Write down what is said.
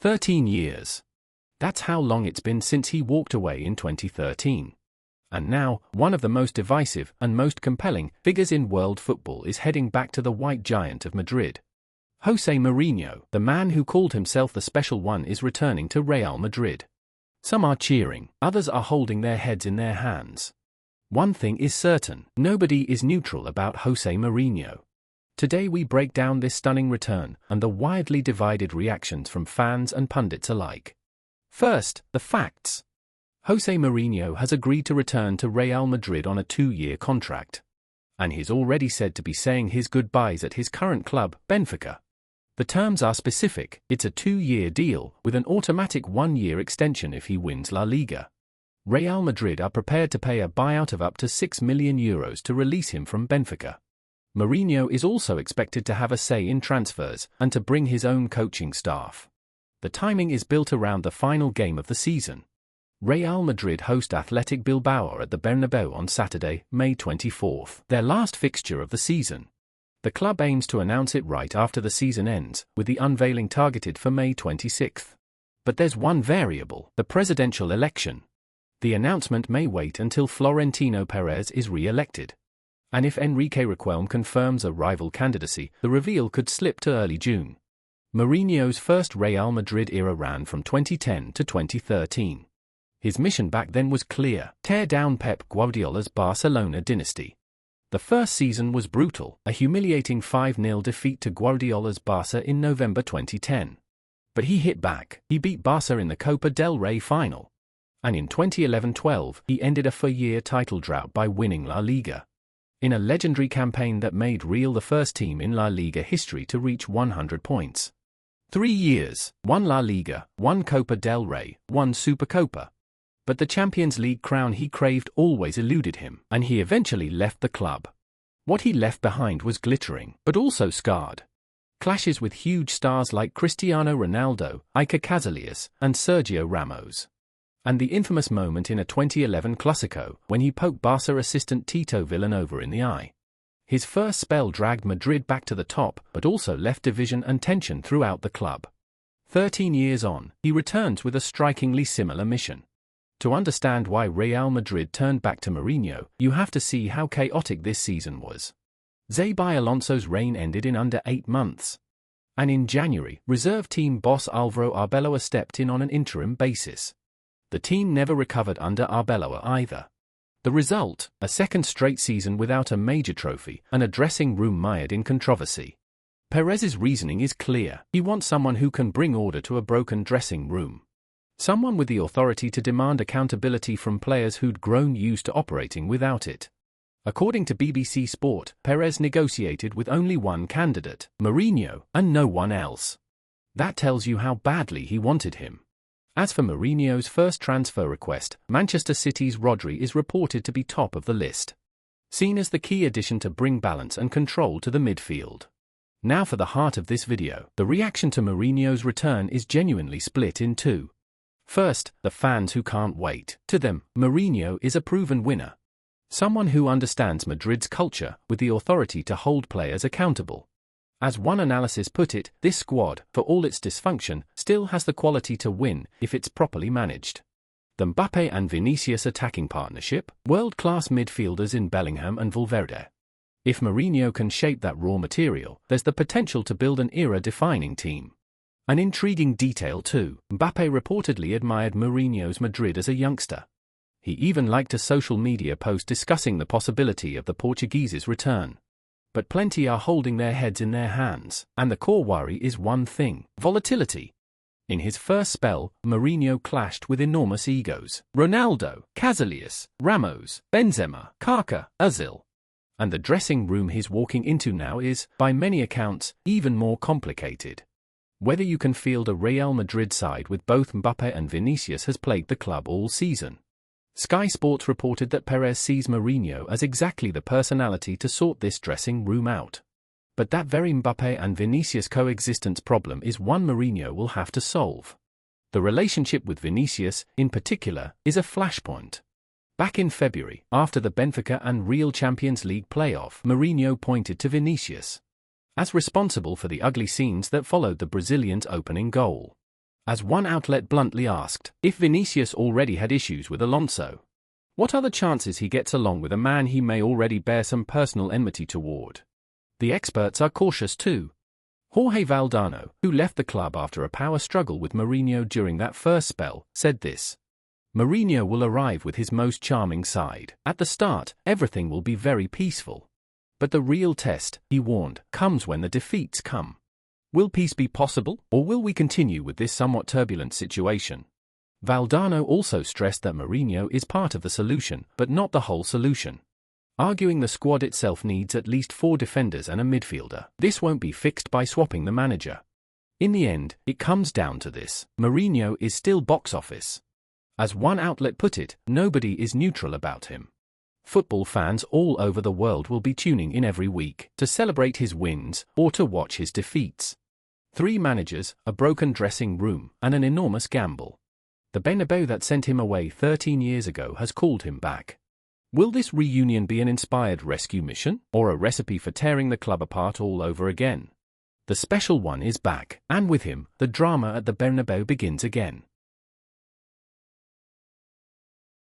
13 years. That's how long it's been since he walked away in 2013. And now, one of the most divisive and most compelling figures in world football is heading back to the white giant of Madrid. Jose Mourinho, the man who called himself the Special One, is returning to Real Madrid. Some are cheering, others are holding their heads in their hands. One thing is certain, nobody is neutral about Jose Mourinho. Today we break down this stunning return and the widely divided reactions from fans and pundits alike. First, the facts. Jose Mourinho has agreed to return to Real Madrid on a 2-year contract. And he's already said to be saying his goodbyes at his current club, Benfica. The terms are specific, it's a 2-year deal with an automatic 1-year extension if he wins La Liga. Real Madrid are prepared to pay a buyout of up to €6 million to release him from Benfica. Mourinho is also expected to have a say in transfers and to bring his own coaching staff. The timing is built around the final game of the season. Real Madrid host Athletic Bilbao at the Bernabeu on Saturday, May 24th, their last fixture of the season. The club aims to announce it right after the season ends, with the unveiling targeted for May 26th. But there's one variable, the presidential election. The announcement may wait until Florentino Perez is re-elected. And if Enrique Riquelme confirms a rival candidacy, the reveal could slip to early June. Mourinho's first Real Madrid era ran from 2010 to 2013. His mission back then was clear: tear down Pep Guardiola's Barcelona dynasty. The first season was brutal, a humiliating 5-0 defeat to Guardiola's Barca in November 2010. But he hit back, he beat Barca in the Copa del Rey final. And in 2011-12, he ended a 4-year title drought by winning La Liga. In a legendary campaign that made Real the first team in La Liga history to reach 100 points. 3 years, 1 La Liga, 1 Copa del Rey, 1 Supercopa. But the Champions League crown he craved always eluded him, and he eventually left the club. What he left behind was glittering, but also scarred. Clashes with huge stars like Cristiano Ronaldo, Iker Casillas, and Sergio Ramos. And the infamous moment in a 2011 Clásico, when he poked Barca assistant Tito Vilanova in the eye. His first spell dragged Madrid back to the top, but also left division and tension throughout the club. 13 years on, he returns with a strikingly similar mission. To understand why Real Madrid turned back to Mourinho, you have to see how chaotic this season was. Xabi Alonso's reign ended in under 8 months. And in January, reserve team boss Álvaro Arbeloa stepped in on an interim basis. The team never recovered under Arbeloa either. The result, a second straight season without a major trophy, and a dressing room mired in controversy. Perez's reasoning is clear: he wants someone who can bring order to a broken dressing room. Someone with the authority to demand accountability from players who'd grown used to operating without it. According to BBC Sport, Perez negotiated with only one candidate, Mourinho, and no one else. That tells you how badly he wanted him. As for Mourinho's first transfer request, Manchester City's Rodri is reported to be top of the list. Seen as the key addition to bring balance and control to the midfield. Now for the heart of this video, the reaction to Mourinho's return is genuinely split in two. First, the fans who can't wait. To them, Mourinho is a proven winner. Someone who understands Madrid's culture, with the authority to hold players accountable. As one analysis put it, this squad, for all its dysfunction, still has the quality to win if it's properly managed. The Mbappé and Vinicius attacking partnership, world-class midfielders in Bellingham and Valverde. If Mourinho can shape that raw material, there's the potential to build an era-defining team. An intriguing detail too, Mbappé reportedly admired Mourinho's Madrid as a youngster. He even liked a social media post discussing the possibility of the Portuguese's return. But plenty are holding their heads in their hands, and the core worry is one thing: volatility. In his first spell, Mourinho clashed with enormous egos: Ronaldo, Casillas, Ramos, Benzema, Kaká, Özil. And the dressing room he's walking into now is, by many accounts, even more complicated. Whether you can field a Real Madrid side with both Mbappé and Vinicius has plagued the club all season. Sky Sports reported that Perez sees Mourinho as exactly the personality to sort this dressing room out. But that very Mbappé and Vinicius coexistence problem is one Mourinho will have to solve. The relationship with Vinicius, in particular, is a flashpoint. Back in February, after the Benfica and Real Champions League playoff, Mourinho pointed to Vinicius as responsible for the ugly scenes that followed the Brazilian's opening goal. As one outlet bluntly asked, if Vinicius already had issues with Alonso, what are the chances he gets along with a man he may already bear some personal enmity toward? The experts are cautious too. Jorge Valdano, who left the club after a power struggle with Mourinho during that first spell, said this: Mourinho will arrive with his most charming side. At the start, everything will be very peaceful. But the real test, he warned, comes when the defeats come. Will peace be possible, or will we continue with this somewhat turbulent situation? Valdano also stressed that Mourinho is part of the solution, but not the whole solution, arguing the squad itself needs at least 4 defenders and a midfielder. This won't be fixed by swapping the manager. In the end, it comes down to this: Mourinho is still box office. As one outlet put it, nobody is neutral about him. Football fans all over the world will be tuning in every week to celebrate his wins or to watch his defeats. 3 managers, a broken dressing room, and an enormous gamble. The Bernabeu that sent him away 13 years ago has called him back. Will this reunion be an inspired rescue mission, or a recipe for tearing the club apart all over again? The special one is back, and with him, the drama at the Bernabeu begins again.